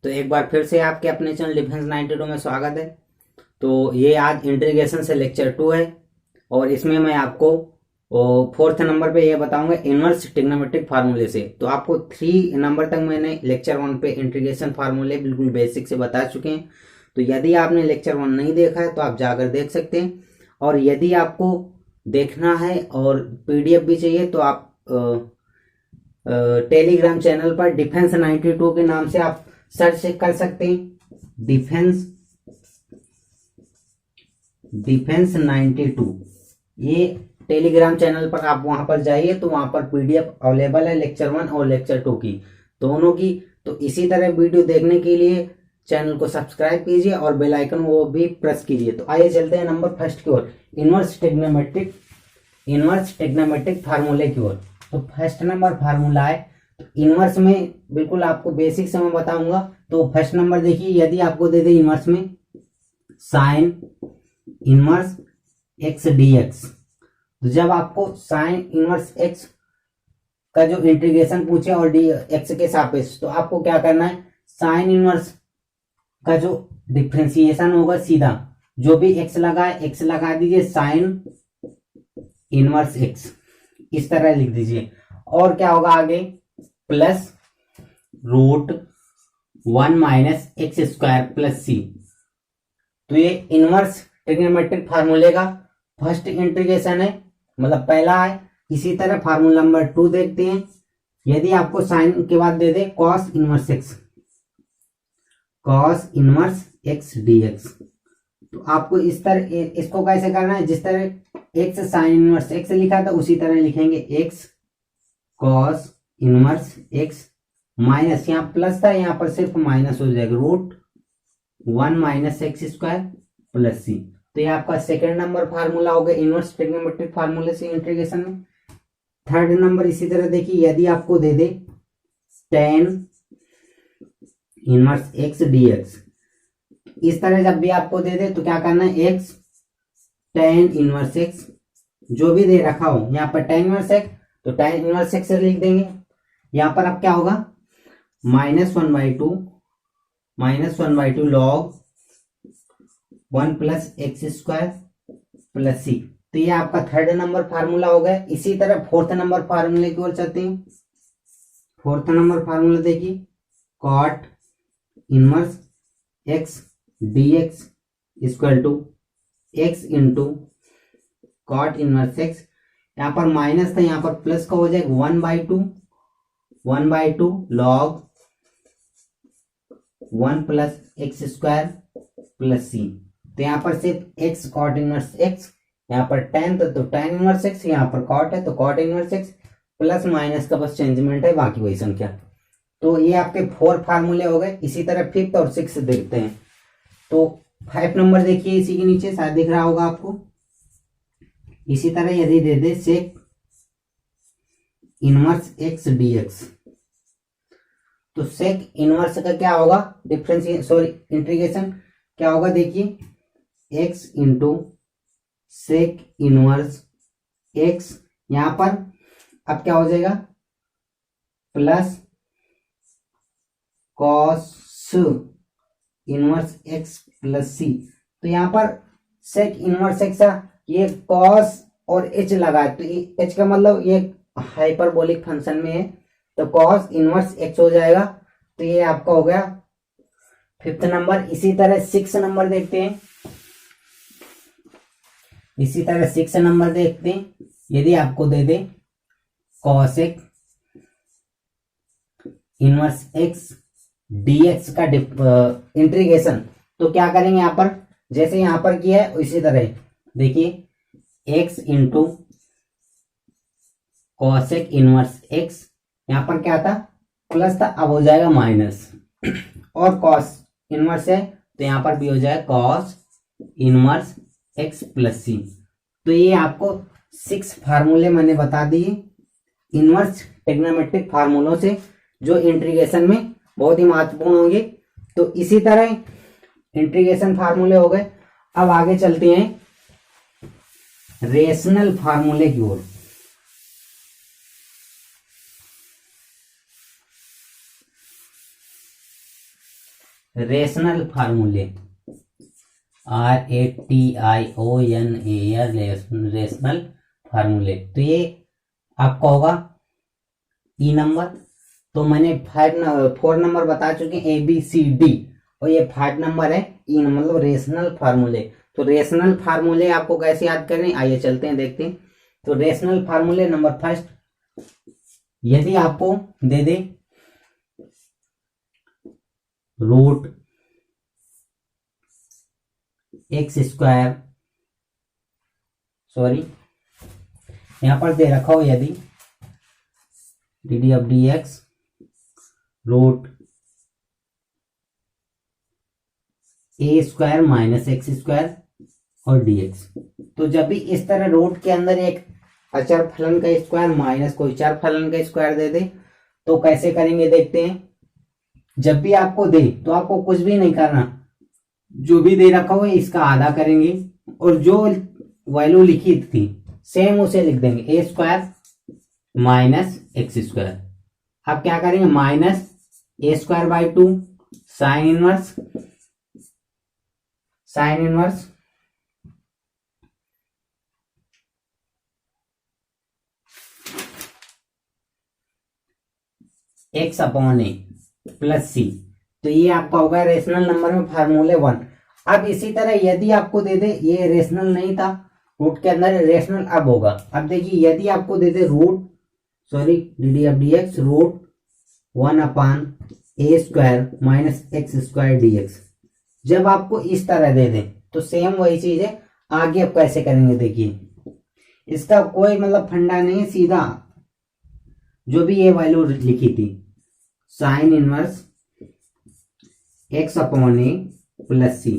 तो एक बार फिर से आपके अपने चैनल डिफेंस 92 में स्वागत है। तो ये आज इंटीग्रेशन से लेक्चर 2 है और इसमें मैं आपको फोर्थ नंबर पे ये बताऊंगा इनवर्स ट्रिग्नोमेट्रिक फार्मूले से। तो आपको 3 नंबर तक मैंने लेक्चर 1 पे इंटीग्रेशन फार्मूले बिल्कुल बेसिक से बता चुके हैं। तो यदि आपने लेक्चर 1 नहीं देखा है तो आप जाकर देख सकते हैं, और यदि आपको देखना है और पीडीएफ भी चाहिए तो आप टेलीग्राम चैनल पर डिफेंस 92 के नाम से आप सर्च कर सकते हैं। डिफेंस 92 ये टेलीग्राम चैनल पर आप वहां पर जाइए तो वहां पर पीडीएफ अवेलेबल है लेक्चर 1 और लेक्चर 2 की, दोनों की। तो इसी तरह वीडियो देखने के लिए चैनल को सब्सक्राइब कीजिए और बेल आइकन वो भी प्रेस कीजिए। तो आइए चलते हैं नंबर फर्स्ट की ओर, इनवर्स ट्रिग्नोमेट्रिक फार्मूले की ओर। तो फर्स्ट नंबर फार्मूला है, तो इनवर्स में बिल्कुल आपको बेसिक से मैं बताऊंगा। तो फर्स्ट नंबर देखिए, यदि आपको दे दे इनवर्स में sign inverse x D x, तो जब आपको साइन इनवर्स एक्स का जो इंटीग्रेशन पूछे और डी एक्स के सापेक्ष, तो आपको क्या करना है, साइन इनवर्स का जो डिफ्रेंसिएशन होगा सीधा जो भी एक्स लगा दीजिए साइन इनवर्स एक्स, इस तरह लिख दीजिए। और क्या होगा आगे, plus root 1 minus x square plus c. तो ये इनवर्स ट्रिग्नोमेट्रिक फार्मूले का फर्स्ट इंटीग्रेशन है, मतलब पहला है। इसी तरह फार्मूला नंबर 2 देखते हैं। यदि आपको साइन के बाद दे दे कॉस इनवर्स एक्स डीएक्स, तो आपको इस तरह इसको कैसे करना है, जिस तरह एक्स साइन इनवर्स एक्स लिखा था उसी तरह लिखेंगे x cos inverse x minus, यहाँ प्लस था यहाँ पर सिर्फ माइनस हो जाएगा, root 1 minus x square plus c. तो ये आपका सेकेंड नंबर फार्मूला हो गया इनवर्स ट्रिग्नोमेट्रिक फार्मूले से इंटीग्रेशन में। थर्ड नंबर इसी तरह देखिए, यदि आपको दे दे टेन इनवर्स एक्स डीएक्स, इस तरह जब भी आपको दे दे तो क्या करना है, एक्स टेन इनवर्स एक्स जो भी दे रखा हो, यहाँ पर टेन इनवर्स एक्स तो टेन इनवर्स एक्स लिख देंगे। यहाँ पर अब क्या होगा, minus one by two log 1 plus x square plus c. तो ये आपका थर्ड नंबर फार्मूला हो गया। इसी तरह फोर्थ नंबर फार्मूले की ओर चलते हैं। फोर्थ नंबर फार्मूला देखिए, cot inverse x dx equal to x into cot inverse x, यहाँ पर माइनस था यहाँ पर प्लस का हो जाएगा 1 by two log 1 plus x square plus c. तो यहाँ पर सिर्फ एक्स कॉट इनवर्स एक्स, यहाँ पर टेन तो टेन इनवर्स एक्स, यहाँ पर कॉट है तो cot inverse x, plus minus का बस चेंजमेंट है, बाकी वही संख्या। तो ये आपके 4 फार्मूले हो गए। इसी तरह 5th और 6th देखते हैं। तो 5 नंबर देखिए, इसी के नीचे शायद दिख रहा होगा आपको। इसी तरह यदि दे दे सेक इनवर्स एक्स डीएक्स, तो सेक इनवर्स का क्या होगा, इंटीग्रेशन क्या होगा, देखिए x into sec inverse x, यहां पर अब क्या हो जाएगा, plus cos inverse x plus c. तो यहां पर सेक इनवर्स एक्स, ये कॉस और एच लगा है, तो एच का मतलब ये हाइपरबोलिक फंक्शन में है, तो कॉस इनवर्स एक्स हो जाएगा। तो ये आपका हो गया 5th नंबर। इसी तरह 6 नंबर देखते हैं। इसी तरह 6 नंबर देखते हैं, यदि आपको दे दे कॉसेक इनवर्स एक्स डीएक्स का इंटीग्रेशन, तो क्या करेंगे, यहां पर जैसे यहां पर किया है इसी तरह देखिए x into cosec inverse x, यहां पर क्या था, प्लस था, अब हो जाएगा माइनस, और कॉस इनवर्स है तो यहां पर भी हो जाएगा cos inverse x plus c. तो ये आपको 6 फार्मूले मैंने बता दिए इनवर्स ट्रिग्नोमेट्रिक फार्मूलों से, जो इंटीग्रेशन में बहुत ही महत्वपूर्ण होंगे। तो इसी तरह इंटीग्रेशन फार्मूले हो गए। अब आगे चलते हैं रेशनल फार्मूले की ओर। रेशनल फार्मूले, RATIONAL, रेशनल फार्मूले। तो ये आपका होगा ई नंबर। तो मैंने 4 नंबर बता चुके ABCD, और ये 5 नंबर है ई, मतलब रेशनल फार्मूले। तो रेशनल फार्मूले आपको कैसे याद करने, आइए चलते हैं देखते हैं। तो रेशनल फार्मूले नंबर फर्स्ट, यदि आपको दे दे रूट एक्स स्क्वायर, सॉरी यहां पर दे रखा हो, यदि DDF/DX रूट ए स्क्वायर माइनस एक्स स्क्वायर और dx। तो जब भी इस तरह रूट के अंदर एक अचर फलन का स्क्वायर माइनस कोई चर फलन का स्क्वायर दे दे, तो कैसे करेंगे देखते हैं। जब भी आपको दे तो आपको कुछ भी नहीं करना, जो भी दे रखा हो इसका आधा करेंगे, और जो वैल्यू लिखी थी सेम उसे लिख देंगे, a square minus x square. अब क्या करेंगे, minus a square by 2 sine inverse x upon a plus c. तो ये आपका होगा रेशनल नंबर में फार्मूले 1। अब इसी तरह यदि आपको दे दे, ये रेशनल नहीं था रूट के अंदर, रेशनल अब होगा। अब देखिए यदि आपको दे दे DDF/DX root 1 upon a square minus x square dx, जब आपको इस तरह दे दे तो सेम वही चीज है। आगे अब कैसे करेंगे देखिए, इसका कोई मतलब फंडा नहीं है, सीधा जो भी ये वैल्यू लिखी थी sign inverse x upon a plus c,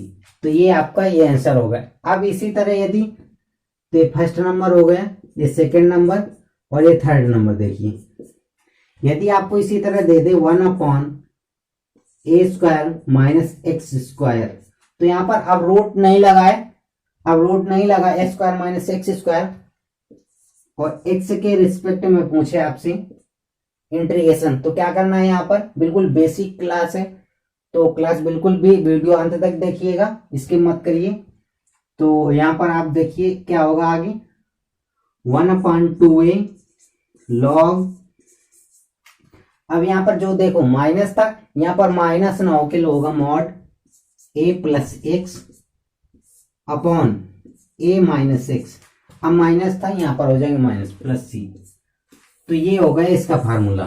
तो ये आपका ये आंसर होगा। अब इसी तरह यदि, तो ये फर्स्ट नंबर हो गया, ये सेकंड नंबर और ये थर्ड नंबर। देखिए यदि आपको इसी तरह दे दे 1 अपॉन ए स्क्वायर माइनस एक्स स्क्वायर, तो यहां पर अब रूट नहीं लगाए, ए स्क्वायर माइनस एक्स स्क्वायर, और एक्स के रिस्पेक्ट में पूछे आपसे इंटीग्रेशन, तो क्या करना है यहाँ पर, बिल्कुल बेसिक क्लास है, तो क्लास बिल्कुल भी वीडियो अंत तक देखिएगा, स्किप मत करिए। तो यहाँ पर आप देखिए क्या होगा आगे, 1/2a लॉग, अब यहाँ पर जो देखो माइनस था, यहाँ पर माइनस ना होके होगा mod a plus x upon a minus x. अब माइनस था, यहाँ पर हो जाएंगे माइनस प्लस सी। तो ये हो गया इसका फार्मूला।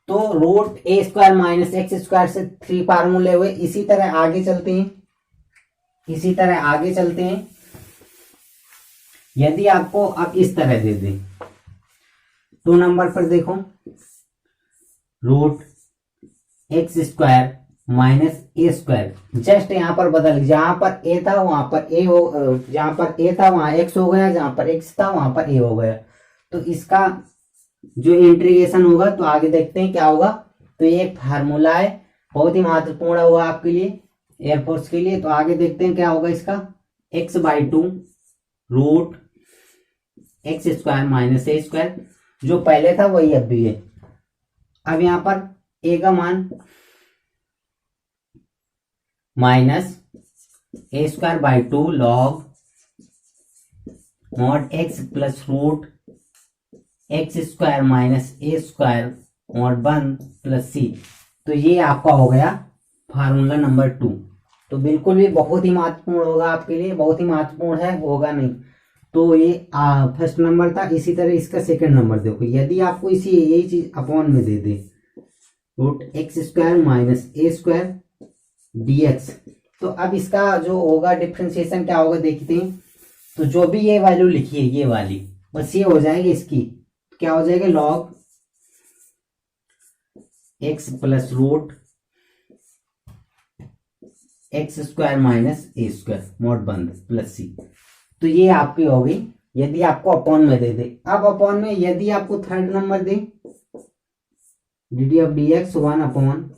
तो रूट ए स्क्वायर माइनस एक्स स्क्वायर से 3 फार्मूले हुए। इसी तरह आगे चलते हैं, यदि आपको अब इस तरह दे दें, 2 नंबर पर देखो root x square minus a square, just यहां पर बदल, जहां पर ए था वहां पर ए हो, जहां पर ए था वहां एक्स हो गया, जहां पर एक्स था वहां पर ए हो गया। तो इसका जो इंटीग्रेशन होगा, तो आगे देखते हैं क्या होगा। तो ये एक फार्मूला है, बहुत ही महत्वपूर्ण होगा आपके लिए, एयरफोर्स के लिए। तो आगे देखते हैं क्या होगा इसका, x/2 root x square minus a square, जो पहले था वही अब भी है। अब यहां पर ए का मान minus a square by 2 log mod x plus root x square minus a square mod 1 plus c. तो ये आपका हो गया फार्मूला नंबर 2। तो बिल्कुल भी बहुत ही महत्वपूर्ण होगा आपके लिए, बहुत ही महत्वपूर्ण है, होगा नहीं। तो ये फर्स्ट नंबर था। इसी तरह इसका सेकंड नंबर देखो, यदि आपको इसी यही चीज अपॉन में दे दे root x square minus a square dx, तो अब इसका जो होगा डिफ्रेंसिएशन क्या होगा देखते हैं। तो जो भी ये वैल्यू लिखी है ये वाली, बस ये हो जाएगी इसकी, क्या हो जाएगा log x plus root x square minus a square mod बंद प्लस सी। तो ये आपकी होगी यदि आपको अपॉन में दे दे। अब अपॉन में यदि आपको थर्ड नंबर दे DDF/DX 1 upon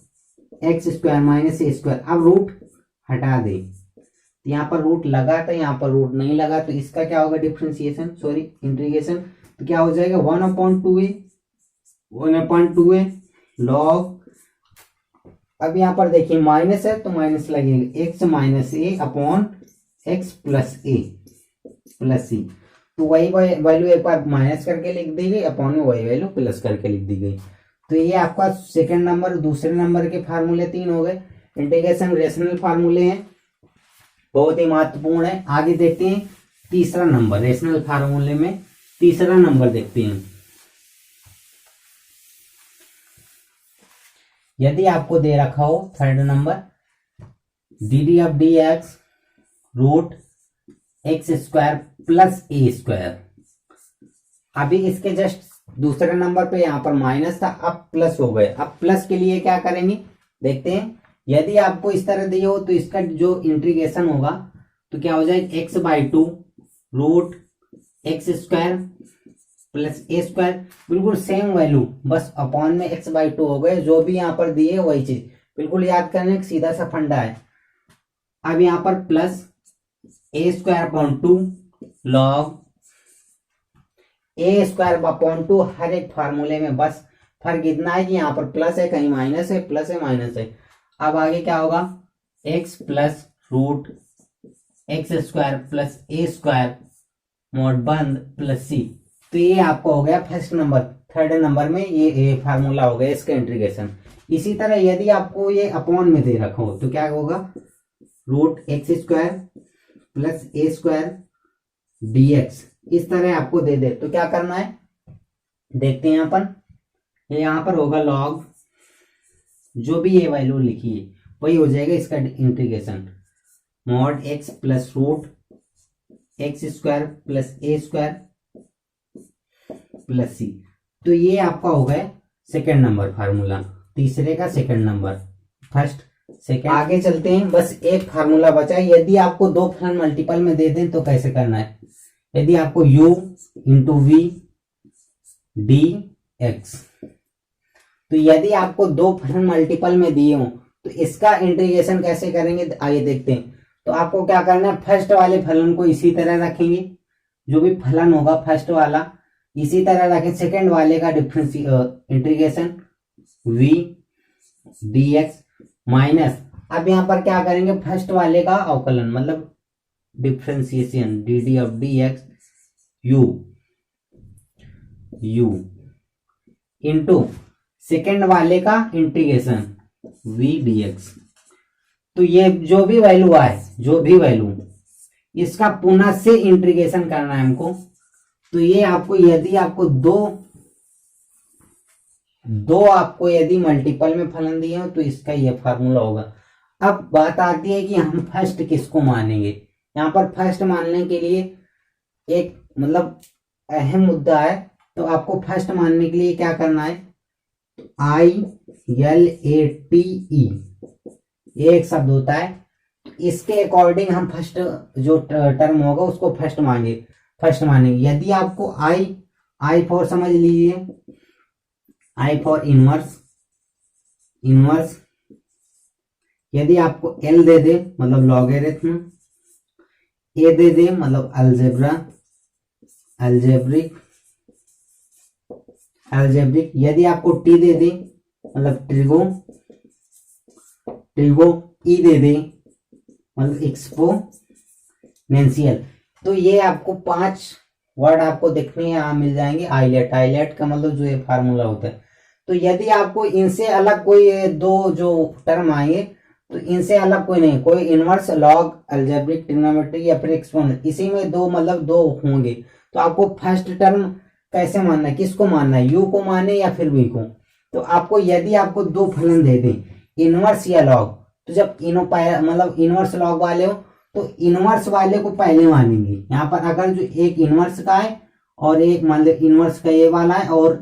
x square minus a square, अब रूट हटा दे, यहाँ पर रूट लगा था, यहाँ पर रूट नहीं लगा, तो इसका क्या होगा डिफ्रेंसिएशन, सॉरी इंटीग्रेशन। तो क्या हो जाएगा 1/2a लॉग अब यहाँ पर देखिए माइनस है तो माइनस लगेगा, एक्स माइनस ए अपॉन एक्स प्लस ए प्लस सी। तो वही वैल्यू एक बार माइनस करके लिख दी गई, अपॉन में वही वैल्यू प्लस करके लिख दी गई। तो ये आपका सेकंड नंबर, दूसरे नंबर के फार्मूले 3 हो गए। इंटीग्रेशन रेशनल फार्मूले हैं, बहुत ही महत्वपूर्ण है। आगे देखते हैं तीसरा नंबर, रेशनल फार्मूले में तीसरा नंबर देखते हैं। यदि आपको दे रखा हो third number d d of d x root x square plus a square. अभी इसके जस्ट दूसरे नंबर पे यहाँ पर माइनस था, अब प्लस हो गए। अब प्लस के लिए क्या करेंगे देखते हैं। यदि आपको इस तरह दिए हो तो इसका जो इंटीग्रेशन होगा तो क्या हो जाएगा, x by 2 root x square plus a square, बिल्कुल सेम वैल्यू, बस अपॉन में एक्स बाई 2 हो गए। जो भी यहाँ पर दिए वही चीज, बिल्कुल याद करने का सीधा सा फंडा है। अब यहाँ पर plus a square upon 2 log A square upon 2, हर एक फार्मूले में बस फर्क इतना है कि यहाँ पर प्लस है, कहीं माइनस है, प्लस है माइनस है। अब आगे क्या होगा, x plus root x square plus a square mod बंद प्लस सी। तो ये आपको हो गया फर्स्ट नंबर, थर्ड नंबर में ये फार्मूला हो गया इसका इंटीग्रेशन। इसी तरह यदि आपको ये अपॉन में दे रखा हो तो क्या होगा, root x square plus a square dx, इस तरह आपको दे दे तो क्या करना है देखते हैं। यहाँ पर होगा लॉग, जो भी ये वैल्यू लिखी है वही हो जाएगा इसका integration, mod x plus root x square plus a square plus c. तो ये आपका हो गया सेकेंड नंबर फार्मूला, तीसरे का सेकेंड नंबर, फर्स्ट सेकेंड। आगे चलते हैं, बस एक फार्मूला बचा है। यदि आपको दो फलन मल्टीपल में दे दें तो कैसे करना है। यदि आपको u into v d x, तो यदि आपको दो फलन मल्टीपल में दिए हो तो इसका इंटीग्रेशन कैसे करेंगे आइए देखते हैं। तो आपको क्या करना है, फर्स्ट वाले फलन को इसी तरह रखेंगे, जो भी फलन होगा फर्स्ट वाला इसी तरह रखें। सेकंड वाले का difference integration v dx minus, अब यहां पर क्या करेंगे, फर्स्ट वाले का अवकलन मतलब differentiation D d of d x u into second वाले का इंटीग्रेशन v dx। तो ये जो भी वैल्यू आए, जो भी वैल्यू, इसका पुनः से इंटीग्रेशन करना है हमको। तो ये आपको यदि आपको दो आपको यदि मल्टीपल में फलन दिए हो तो इसका ये फार्मूला होगा। अब बात आती है कि हम फर्स्ट किसको मानेंगे। यहाँ पर फर्स्ट मानने के लिए एक मतलब अहम मुद्दा है। तो आपको फर्स्ट मानने के लिए क्या करना है, I L A T E ये एक शब्द होता है, इसके अकॉर्डिंग हम फर्स्ट जो टर्म होगा उसको फर्स्ट मानेंगे। यदि आपको आई फॉर समझ लीजिए, आई फॉर इनवर्स, यदि आपको एल दे दे मतलब लॉगरिथम, ए दे दे मतलब अलजेब्रिक, यदि आपको टी दे दे मतलब ट्रिगो, ई दे दे मतलब एक्सपोनेंशियल। तो ये आपको 5 वर्ड आपको देखने यहाँ मिल जाएंगे। आइलेट का मतलब जो ये फार्मूला होता है। तो यदि आपको इनसे अलग कोई दो जो टर्म आएंगे तो इनसे अलग कोई नहीं, कोई इनवर्स, लॉग, अलजेब्रिक, ट्रिग्नोमेट्री या फिर एक्सपोनेंट, इसी में दो मतलब दो होंगे। तो आपको फर्स्ट टर्म कैसे मानना है, किसको मानना है, यू को माने या फिर वी को। तो आपको यदि आपको दो फलन दे दें इनवर्स या लॉग, तो जब मतलब इनवर्स लॉग वाले हो तो इनवर्स वाले को पहले मानेंगे। यहाँ पर अगर जो एक इनवर्स का है और एक मान लो इनवर्स का ये वाला है और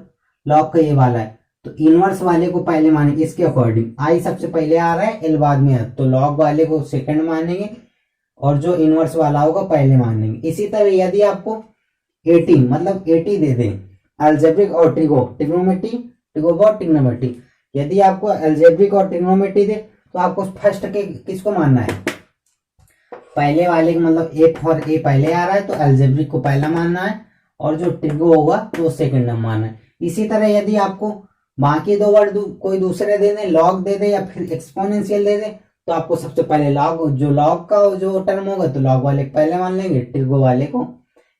लॉग का ये वाला है, तो इनवर्स वाले को पहले मानेंगे। इसके अकॉर्डिंग आई सबसे पहले आ रहा है, एल बाद में है, तो लॉग वाले को सेकंड मानेंगे और जो इनवर्स वाला होगा पहले मानेंगे। इसी तरह यदि आपको 80 मतलब 80 दे दें अलजेब्रिक और ट्रिग्नोमेट्री, यदि आपको अलजेब्रिक और ट्रिग्नोमेट्री दे तो आपको फर्स्ट के किसको मानना है, पहले वाले का मतलब ए फॉर ए पहले आ रहा है तो अलजेब्रिक को पहला मानना है और जो ट्रिगो होगा तो सेकंड मानना है। इसी तरह यदि आपको बाकी दो वर्ड कोई दूसरे दे दे, लॉग दे दे या फिर एक्सपोनेंशियल दे दे, तो आपको सबसे पहले लॉग का जो टर्म होगा तो लॉग वाले को पहले मान लेंगे, ट्रिगो वाले को,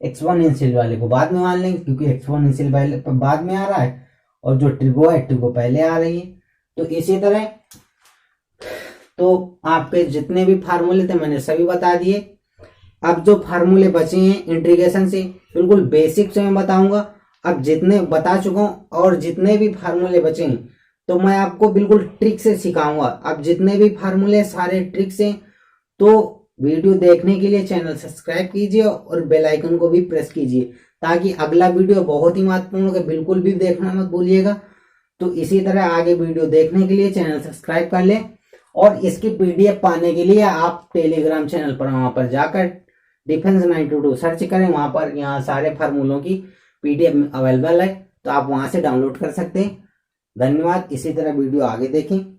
एक्सपोनेंशियल वाले को बाद में मान लेंगे, क्योंकि एक्सपोनेंशियल पहले बाद में आ रहा है और जो ट्रिगो है ट्रिगो पहले आ रही है। तो इसी तरह तो आपके जितने भी फार्मूले थे मैंने सभी बता दिए। अब जो फार्मूले बचे हैं इंटीग्रेशन से, बिल्कुल बेसिक से मैं बताऊंगा। अब जितने बता चुका हूं और जितने भी फार्मूले बचे हैं तो मैं आपको बिल्कुल ट्रिक से सिखाऊंगा। अब जितने भी फार्मूले सारे ट्रिक से, तो वीडियो देखने के लिए चैनल सब्सक्राइब कीजिए और बेल आइकन को भी प्रेस कीजिए, ताकि अगला वीडियो बहुत ही महत्वपूर्ण है, बिल्कुल भी देखना मत भूलिएगा। तो इसी तरह आगे वीडियो देखने के लिए चैनल सब्सक्राइब कर लें और इसकी पीडीएफ पाने के लिए आप टेलीग्राम चैनल पर वहां पर जाकर डिफेंस 92 सर्च करें, वहां पर यहाँ सारे फार्मूलों की पीडीएफ अवेलेबल है, तो आप वहां से डाउनलोड कर सकते हैं। धन्यवाद। इसी तरह वीडियो आगे देखें।